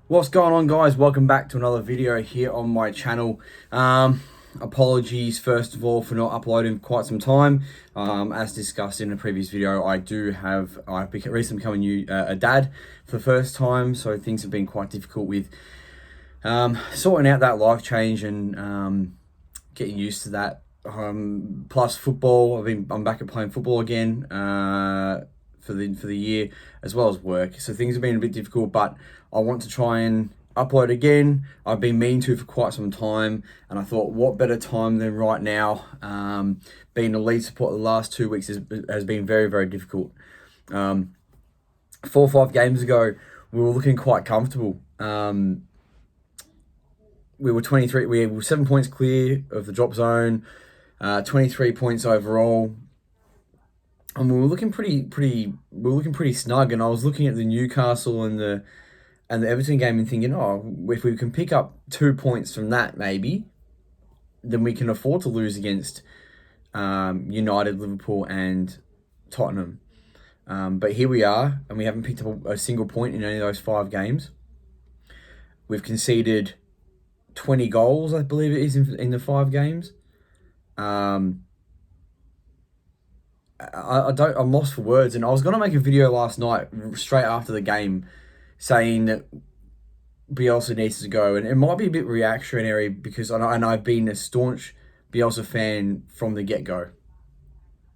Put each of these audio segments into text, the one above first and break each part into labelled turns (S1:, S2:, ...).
S1: What's going on, guys? Welcome back to another video here on my channel. Apologies first of all for not uploading quite some time. As discussed in a previous video, I've recently become a dad for the first time, so things have been quite difficult with sorting out that life change and getting used to that. Plus football, I'm back at playing football again for the year, as well as work. So things have been a bit difficult, but I want to try and upload again. I've been meaning to for quite some time, and I thought, what better time than right now? Being a lead support the last 2 weeks has been very, very difficult. 4 or 5 games ago, we were looking quite comfortable. We were 7 points clear of the drop zone, 23 points overall. And we were looking pretty snug. And I was looking at the Newcastle and the Everton game and thinking, oh, if we can pick up 2 points from that, maybe, then we can afford to lose against United, Liverpool, and Tottenham. But here we are, and we haven't picked up a single point in any of those 5 games. We've conceded 20 goals, I believe it is, in the 5 games. I'm lost for words, and I was going to make a video last night straight after the game saying that Bielsa needs to go, and it might be a bit reactionary because I've been a staunch Bielsa fan from the get-go,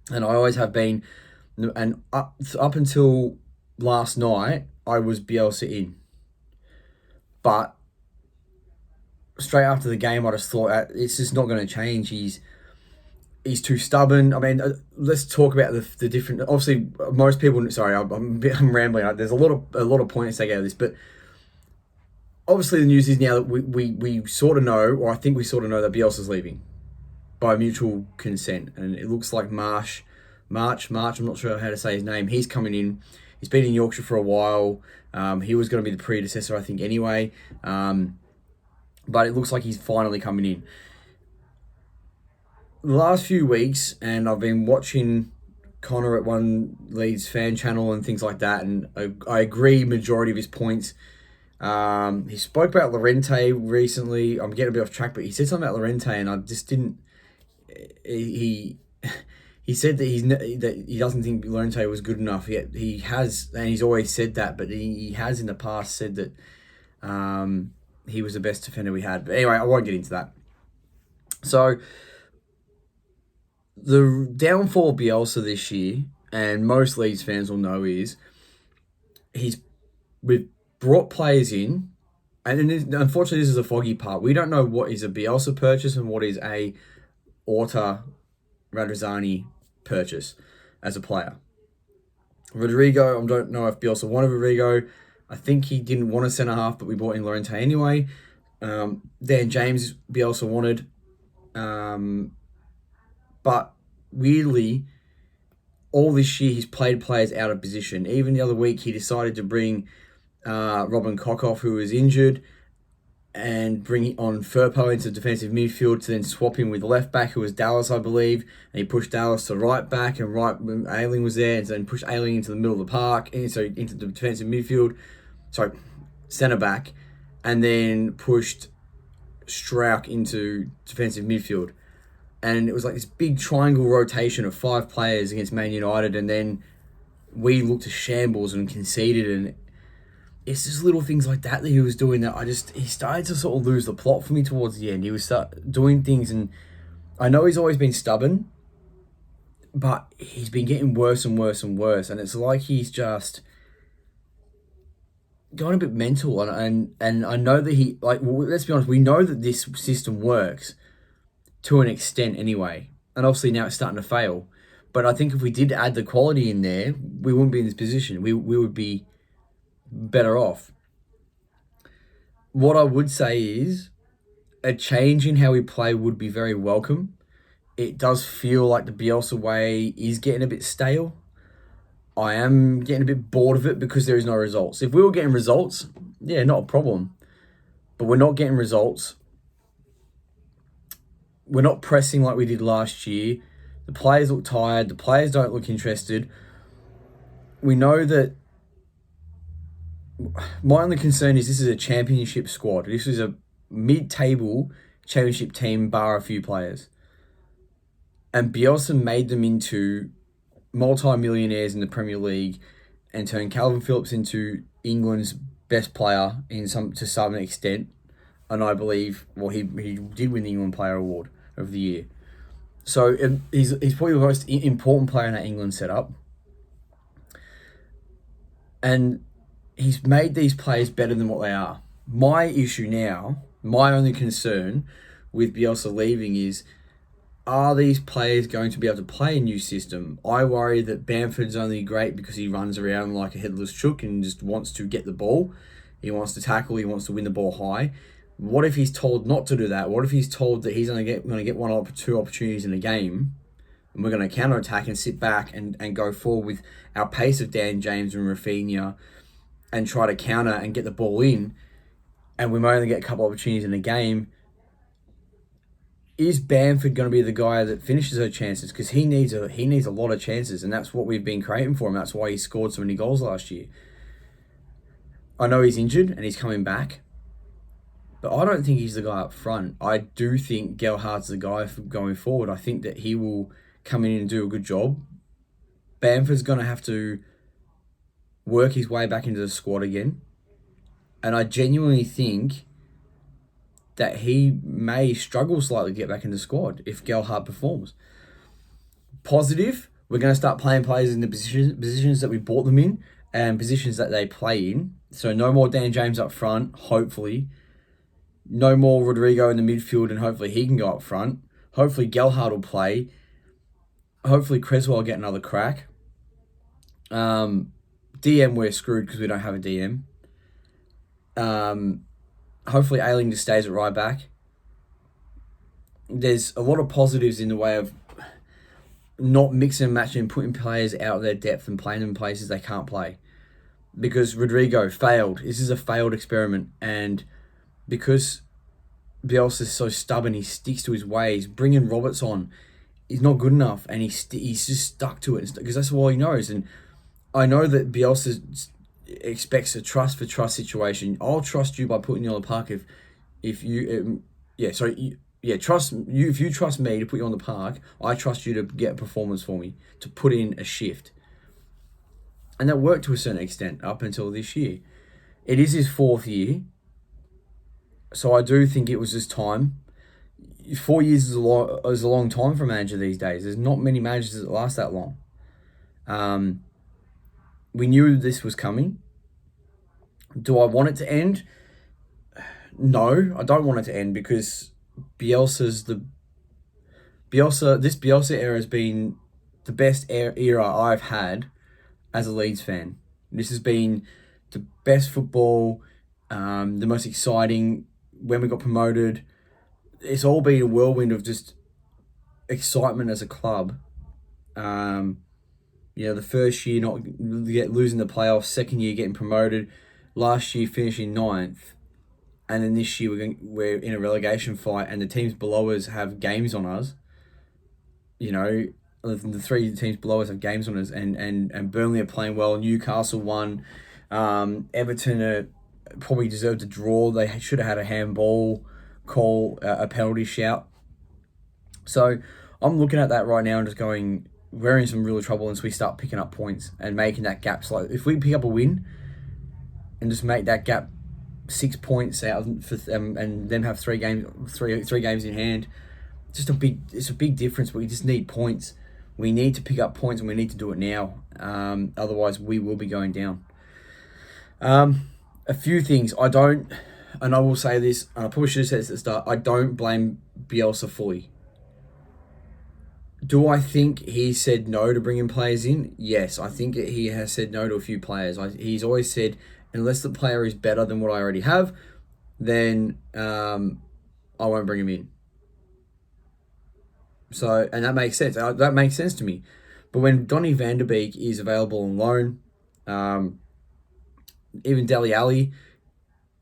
S1: and I always have been, and up until last night I was Bielsa in, but straight after the game I just thought it's just not going to change. He's too stubborn. I mean, let's talk about the different. Obviously, most people. Sorry, I'm rambling. There's a lot of points to take out of this, but obviously the news is now that we sort of know, or I think we sort of know, that Bielsa's leaving by mutual consent, and it looks like March. I'm not sure how to say his name. He's coming in. He's been in Yorkshire for a while. He was going to be the predecessor, I think, anyway. But it looks like he's finally coming in. The last few weeks, and I've been watching Connor at one Leeds fan channel and things like that, and I agree majority of his points. He spoke about Llorente recently. I'm getting a bit off track, but he said something about Llorente, and I just didn't. He said that he doesn't think Llorente was good enough. Yet he has, and he's always said that, but he has in the past said that he was the best defender we had. But anyway, I won't get into that. So the downfall of Bielsa this year, and most Leeds fans will know, is we've brought players in, and unfortunately this is a foggy part. We don't know what is a Bielsa purchase and what is a Orta Radrizzani purchase as a player. Rodrigo, I don't know if Bielsa wanted Rodrigo. I think he didn't want a centre-half, but we brought in Llorente anyway. Dan James, Bielsa wanted. But weirdly, all this year he's played players out of position. Even the other week, he decided to bring Robin Koch, who was injured, and bring on Firpo into defensive midfield to then swap him with left back, who was Dallas, I believe. And he pushed Dallas to right back, and Ayling was there, and then pushed Ayling into the middle of the park, and so into the defensive midfield. Sorry, centre back, and then pushed Strauch into defensive midfield. And it was like this big triangle rotation of 5 players against Man United, and then we looked to shambles and conceded. And it's just little things like that he was doing that he started to sort of lose the plot for me towards the end. He was doing things, and I know he's always been stubborn, but he's been getting worse and worse and worse. And it's like he's just going a bit mental. And I know that let's be honest, we know that this system works to an extent anyway, and obviously now it's starting to fail. But I think if we did add the quality in there, we wouldn't be in this position. We would be better off. What I would say is a change in how we play would be very welcome. It does feel like the Bielsa way is getting a bit stale. I am getting a bit bored of it because there is no results. If we were getting results, yeah, not a problem. But we're not getting results. We're not pressing like we did last year. The players look tired. The players don't look interested. We know that my only concern is this is a championship squad. This is a mid-table championship team, bar a few players. And Bielsa made them into multi-millionaires in the Premier League and turned Calvin Phillips into England's best player to some extent. And I believe, well, he did win the England Player Award of the Year. So he's probably the most important player in that England setup. And he's made these players better than what they are. My issue now, my only concern with Bielsa leaving is, are these players going to be able to play a new system? I worry that Bamford's only great because he runs around like a headless chook and just wants to get the ball. He wants to tackle. He wants to win the ball high. What if he's told not to do that? What if he's told that he's only going to get one or two opportunities in a game, and we're going to counter-attack and sit back and go forward with our pace of Dan James and Rafinha and try to counter and get the ball in, and we might only get a couple opportunities in a game? Is Bamford going to be the guy that finishes her chances? Because he needs a lot of chances, and that's what we've been creating for him. That's why he scored so many goals last year. I know he's injured and he's coming back, but I don't think he's the guy up front. I do think Gelhardt's the guy for going forward. I think that he will come in and do a good job. Bamford's going to have to work his way back into the squad again. And I genuinely think that he may struggle slightly to get back in the squad if Gelhardt performs. Positive, we're going to start playing players in the positions that we bought them in and positions that they play in. So no more Dan James up front, hopefully. No more Rodrigo in the midfield, and hopefully he can go up front. Hopefully Gelhardt will play. Hopefully Creswell will get another crack. DM, we're screwed because we don't have a DM. Hopefully Ailing just stays at right back. There's a lot of positives in the way of not mixing and matching and putting players out of their depth and playing them in places they can't play. Because Rodrigo failed. This is a failed experiment. And because Bielsa's so stubborn, he sticks to his ways. Bringing Roberts on, he's not good enough. And he's just stuck to it. Because that's all he knows. And I know that Bielsa expects a trust for trust situation. I'll trust you by putting you on the park if you trust you. If you trust me to put you on the park, I trust you to get a performance for me, to put in a shift. And that worked to a certain extent up until this year. It is his 4th year, so I do think it was just time. 4 years is a long time for a manager these days. There's not many managers that last that long. We knew this was coming. Do I want it to end? No, I don't want it to end because this Bielsa era has been the best era I've had as a Leeds fan. This has been the best football, the most exciting. When we got promoted, it's all been a whirlwind of just excitement as a club. The first year not losing the playoffs, second year getting promoted, last year finishing 9th, and then this year we're in a relegation fight, and the teams below us have games on us. The 3 teams below us have games on us, and Burnley are playing well. Newcastle won. Everton probably deserved a draw. They should have had a handball call, a penalty shout. So I'm looking at that right now and just going, we're in some real trouble unless we start picking up points and making that gap slow. If we pick up a win and just make that gap 6 points out and then have three games in hand, it's a big difference. But we just need points. We need to pick up points, and we need to do it now. Otherwise, we will be going down. A few things and I will say this, and I probably should have said this at the start, I don't blame Bielsa fully. Do I think he said no to bringing players in? Yes, I think he has said no to a few players. He's always said, unless the player is better than what I already have, then I won't bring him in. So, and that makes sense. That makes sense to me. But when Donny van der Beek is available on loan, even Dele Alli,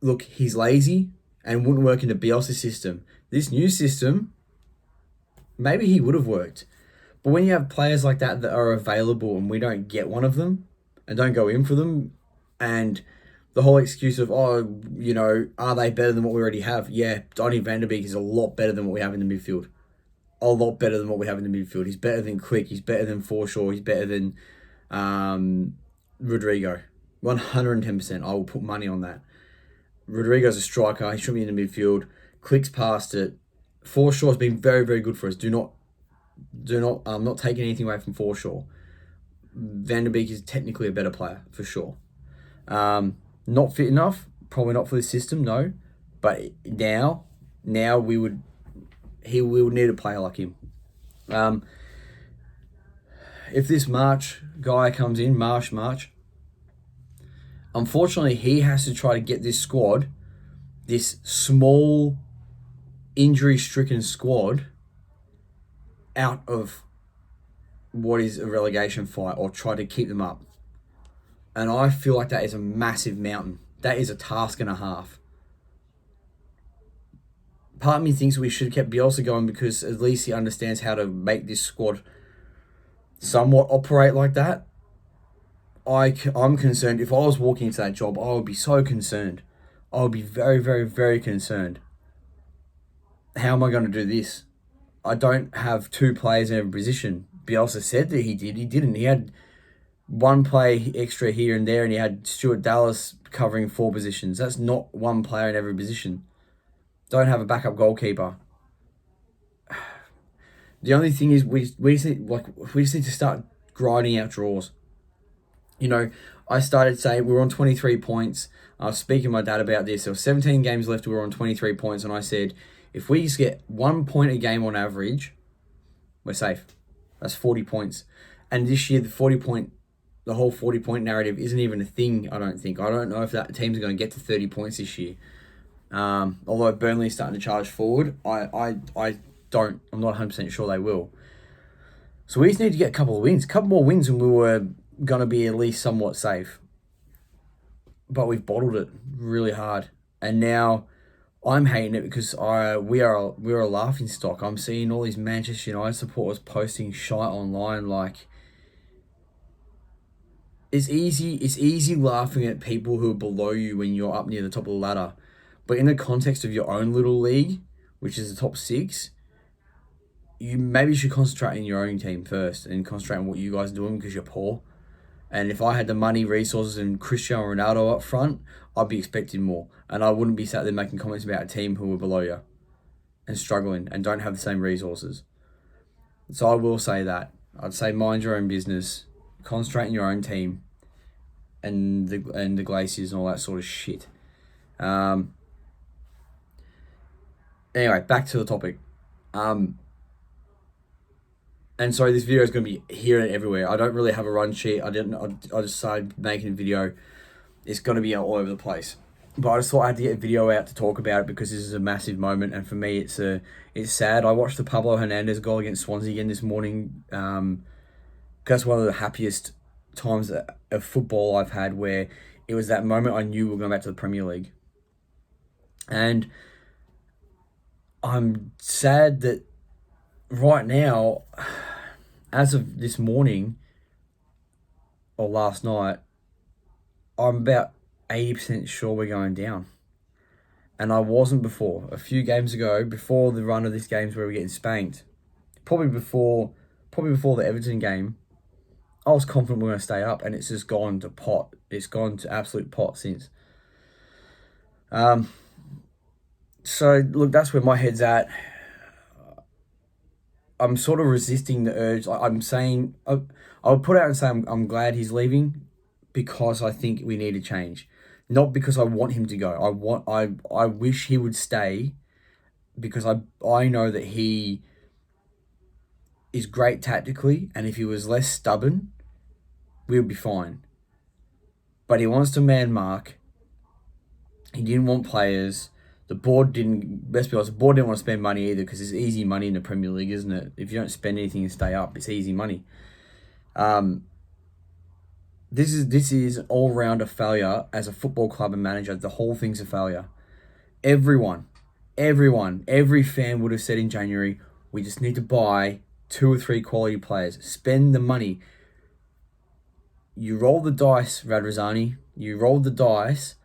S1: look, he's lazy and wouldn't work in the Bielsa system. This new system, maybe he would have worked. But when you have players like that are available and we don't get one of them and don't go in for them, and the whole excuse of, oh, are they better than what we already have? Yeah, Donny van der Beek is a lot better than what we have in the midfield. A lot better than what we have in the midfield. He's better than Click. He's better than Forshaw. He's better than Rodrigo. 110%. I will put money on that. Rodrigo's a striker. He should be in the midfield. Click's past it. Forshaw's been very, very good for us. Not taking anything away from Forshaw. Van der Beek is technically a better player, for sure. Not fit enough, probably not for the system, no. But now we would need a player like him. If this March guy comes in, March, unfortunately he has to try to get this squad, this small, injury-stricken squad, out of what is a relegation fight, or try to keep them up. And I feel like that is a massive mountain. That is a task and a half. Part of me thinks we should have kept Bielsa going, because at least he understands how to make this squad somewhat operate like that. I'm concerned. If I was walking into that job, I would be so concerned. I would be very, very, very concerned. How am I going to do this? I don't have two players in every position. Bielsa said that he did. He didn't. He had one play extra here and there, and he had Stuart Dallas covering 4 positions. That's not one player in every position. Don't have a backup goalkeeper. The only thing is we just need to start grinding out draws. I started saying we were on 23 points. I was speaking to my dad about this. There were 17 games left. We were on 23 points, and I said, if we just get 1 point a game on average, we're safe. That's 40 points. And this year, the whole 40-point narrative isn't even a thing, I don't think. I don't know if that team's going to get to 30 points this year. Although Burnley's starting to charge forward, I'm not 100% sure they will. So we just need to get a couple more wins, and we were going to be at least somewhat safe. But we've bottled it really hard. And now I'm hating it because we're a laughing stock. I'm seeing all these Manchester United supporters posting shite online. Like, it's easy laughing at people who are below you when you're up near the top of the ladder. But in the context of your own little league, which is the top 6, you maybe should concentrate in your own team first and concentrate on what you guys are doing, because you're poor. And if I had the money, resources, and Cristiano Ronaldo up front, I'd be expecting more. And I wouldn't be sat there making comments about a team who are below you and struggling and don't have the same resources. So I will say that. I'd say mind your own business, concentrate in your own team, and the Glaciers and all that sort of shit. Anyway, back to the topic. And sorry, this video is going to be here and everywhere. I don't really have a run sheet. I just started making a video. It's going to be all over the place. But I just thought I had to get a video out to talk about it, because this is a massive moment, and for me, it's sad. I watched the Pablo Hernandez goal against Swansea again this morning. That's one of the happiest times of football I've had, where it was that moment I knew we were going back to the Premier League. And I'm sad that right now, as of this morning or last night, I'm about 80% sure we're going down. And I wasn't before. A few games ago, before the run of these games where we're getting spanked, probably before the Everton game, I was confident we're going to stay up, and it's just gone to pot. It's gone to absolute pot since. So, look, that's where my head's at. I'm sort of resisting the urge. I'm saying, I would put out and say I'm glad he's leaving, because I think we need a change. Not because I want him to go. I wish he would stay, because I know that he is great tactically, and if he was less stubborn, we would be fine. But he wants to man mark. He didn't want players. The board didn't. Let's be honest, the board didn't want to spend money either, because it's easy money in the Premier League, isn't it? If you don't spend anything and stay up, it's easy money. This is an all-round a failure as a football club and manager. The whole thing's a failure. Every fan would have said in January, we just need to buy 2 or 3 quality players. Spend the money. You roll the dice, Radrazani. You rolled the dice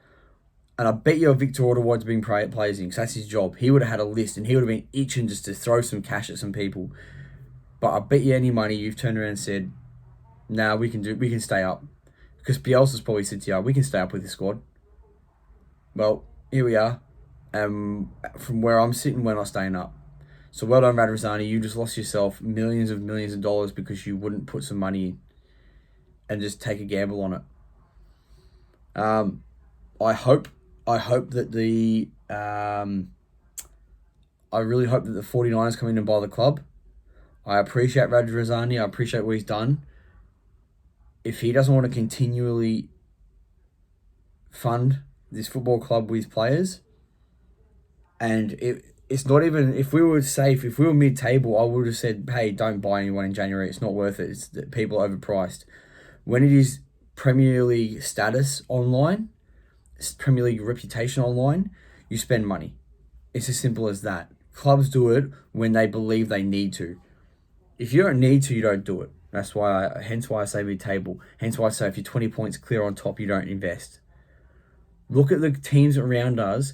S1: And I bet you Victor Orderwood's been praising, because that's his job. He would have had a list and he would have been itching just to throw some cash at some people. But I bet you any money you've turned around and said, nah, we can stay up. Because Bielsa's probably said to you, we can stay up with the squad. Well, here we are. From where I'm sitting, we're not staying up. So well done, Radrizzani. You just lost yourself millions of dollars because you wouldn't put some money in and just take a gamble on it. I hope that the I really hope that the 49ers come in and buy the club. I appreciate Radrizzani. I appreciate what he's done. If he doesn't want to continually fund this football club with players, and it's not even, if we were safe, if we were mid-table, I would have said, hey, don't buy anyone in January. It's not worth it. It's that people are overpriced. When it is Premier League status online, Premier League reputation online, you spend money. It's as simple as that. Clubs do it when they believe they need to. If you don't need to, you don't do it. Hence why I say mid-table. Hence why I say if you're 20 points clear on top, you don't invest. Look at the teams around us.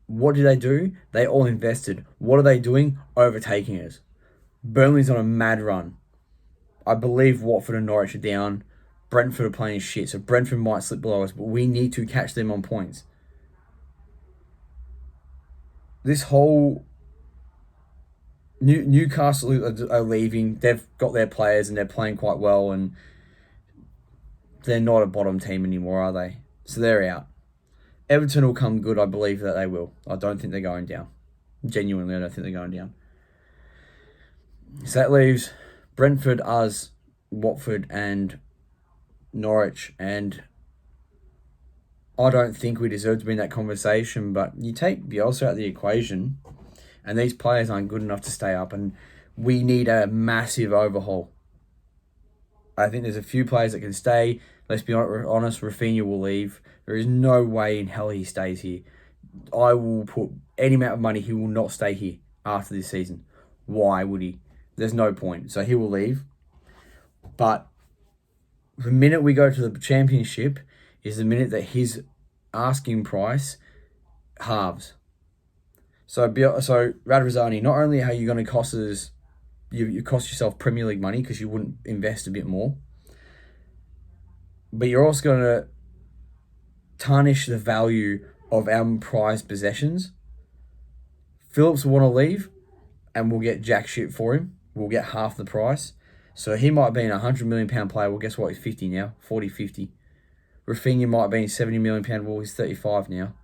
S1: What do? They all invested. What are they doing? Overtaking us. Burnley's on a mad run. I believe Watford and Norwich are down. Brentford are playing shit, so Brentford might slip below us, but we need to catch them on points. This whole Newcastle are leaving. They've got their players and they're playing quite well, and they're not a bottom team anymore, are they? So they're out. Everton will come good. I believe that they will. I don't think they're going down. Genuinely, I don't think they're going down. So that leaves Brentford, us, Watford, and Norwich. And I don't think we deserve to be in that conversation, but you take Bielsa out of the equation, and these players aren't good enough to stay up, and we need a massive overhaul. I think there's a few players that can stay. Let's be honest, Rafinha will leave. There is no way in hell he stays here. I will put any amount of money, he will not stay here after this season. Why would he? There's no point. So he will leave. But the minute we go to the championship is the minute that his asking price halves. So Radrizzani, not only are you going to cost us, you cost yourself Premier League money because you wouldn't invest a bit more, but you're also going to tarnish the value of our prized possessions. Phillips will want to leave, and we'll get jack shit for him. We'll get half the price. So he might be a £100 million player. Well, guess what? He's 50 now. 40, 50. Rafinha might be a £70 million. Well, he's 35 now.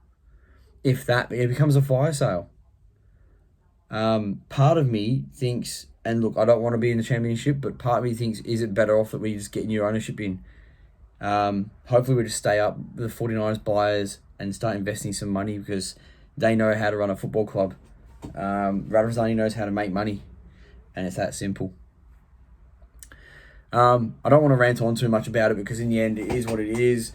S1: If that, it becomes a fire sale. Part of me thinks, and look, I don't want to be in the championship, but part of me thinks, is it better off that we just get new ownership in? Hopefully we just stay up, the 49ers buyers, and start investing some money because they know how to run a football club. Radrizzani knows how to make money, and it's that simple. I don't want to rant on too much about it because in the end it is what it is.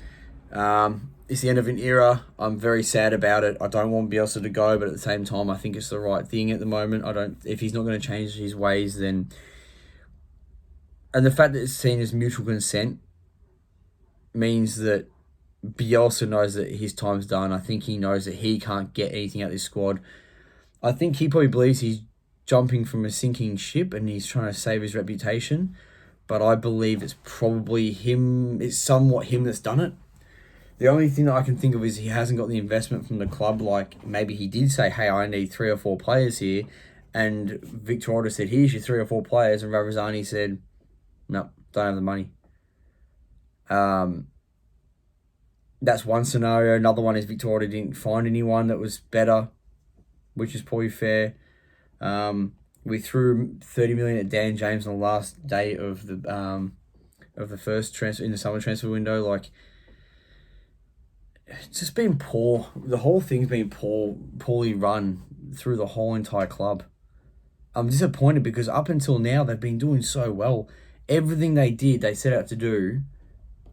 S1: It's the end of an era. I'm very sad about it. I don't want Bielsa to go, but at the same time I think it's the right thing at the moment. If he's not going to change his ways, then, and the fact that it's seen as mutual consent means that Bielsa knows that his time's done. I think he knows that he can't get anything out of this squad. I think he probably believes he's jumping from a sinking ship and he's trying to save his reputation. But I believe it's probably him, it's somewhat him that's done it. The only thing that I can think of is he hasn't got the investment from the club. Like maybe he did say, hey, I need 3 or 4 players here. And Victor Order said, here's your 3 or 4 players. And Radrizzani said, no, don't have the money. That's one scenario. Another one is Victor Order didn't find anyone that was better, which is probably fair. We threw 30 million at Dan James on the last day of the first transfer in the summer transfer window. Like, it's just been poor. The whole thing's been poorly run through the whole entire club. I'm disappointed because up until now they've been doing so well. Everything they set out to do,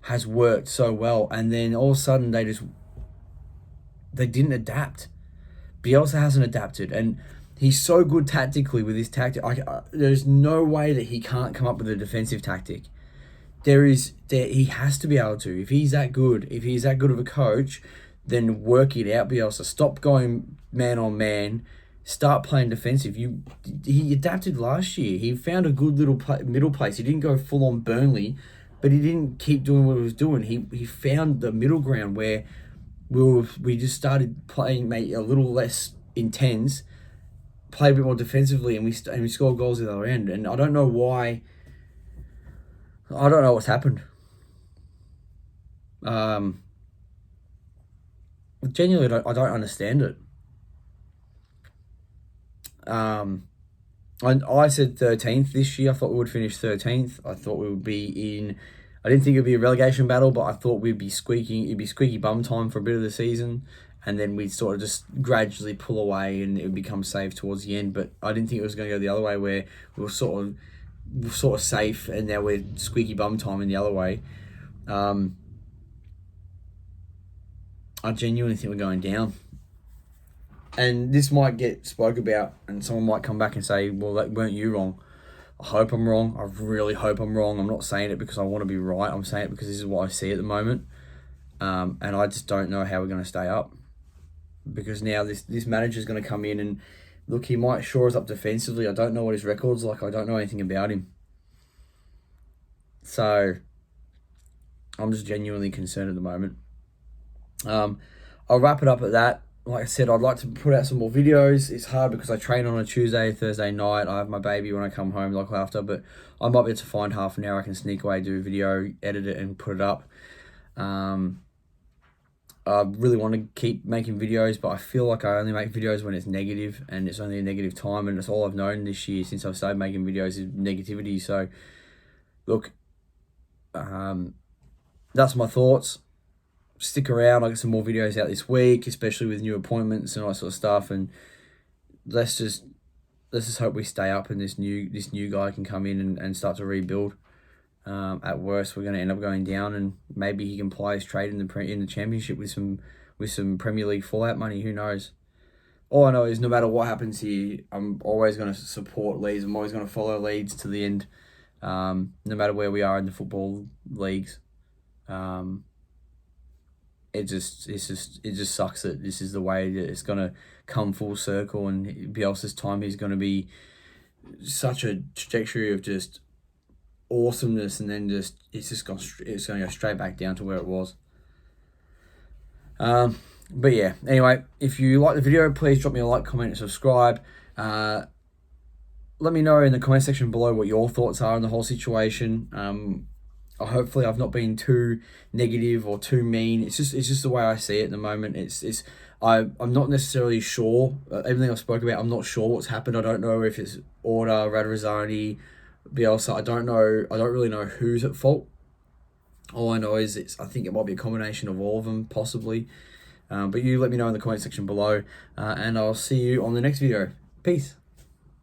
S1: has worked so well, and then all of a sudden they didn't adapt. Bielsa hasn't adapted, and he's so good tactically with his tactic. There's no way that he can't come up with a defensive tactic. He has to be able to. If he's that good of a coach, then work it out, Bielsa. Stop going man on man. Start playing defensive. He adapted last year. He found a good little middle place. He didn't go full on Burnley, but he didn't keep doing what he was doing. He found the middle ground where we just started playing maybe a little less intense, play a bit more defensively, and we scored goals at the other end. And I don't know why. I don't know what's happened. Genuinely, I don't understand it. I said 13th this year. I thought we would finish 13th. I thought we would be in. I didn't think it would be a relegation battle, but I thought we'd be squeaking. It'd be squeaky bum time for a bit of the season, and then we'd sort of just gradually pull away, and it would become safe towards the end. But I didn't think it was going to go the other way, where we were sort of safe, and now we're squeaky bum time in the other way. I genuinely think we're going down. And this might get spoke about, and someone might come back and say, well, weren't you wrong? I hope I'm wrong. I really hope I'm wrong. I'm not saying it because I want to be right. I'm saying it because this is what I see at the moment. And I just don't know how we're going to stay up. Because now this manager's going to come in and, look, he might shore us up defensively. I don't know what his record's like. I don't know anything about him. So, I'm just genuinely concerned at the moment. I'll wrap it up at that. Like I said, I'd like to put out some more videos. It's hard because I train on a Tuesday, Thursday night. I have my baby when I come home, like after, but I might be able to find half an hour I can sneak away, do a video, edit it, and put it up. I really want to keep making videos, but I feel like I only make videos when it's negative, and it's only a negative time, and it's all I've known this year since I've started making videos is negativity. So, look, that's my thoughts. Stick around. I'll get some more videos out this week, especially with new appointments and all that sort of stuff. And let's just hope we stay up and this new guy can come in and start to rebuild. At worst, we're going to end up going down, and maybe he can ply his trade in the Championship with some Premier League fallout money. Who knows? All I know is no matter what happens here, I'm always going to support Leeds. I'm always going to follow Leeds to the end, no matter where we are in the football leagues. It just sucks that this is the way that it's going to come full circle, and Bielsa's time is going to be such a trajectory of just awesomeness, and then it's going to go straight back down to where it was. But yeah, anyway, if you like the video, please drop me a like, comment, and subscribe. Let me know in the comment section below what your thoughts are on the whole situation. Hopefully I've not been too negative or too mean. It's just the way I see it at the moment. I'm not necessarily sure. Everything I've spoke about, I'm not sure what's happened. I don't know if it's Order, Radrizzani, Bielsa. I don't know. I don't really know who's at fault. All I know is I think it might be a combination of all of them, possibly. But you let me know in the comment section below, and I'll see you on the next video. Peace.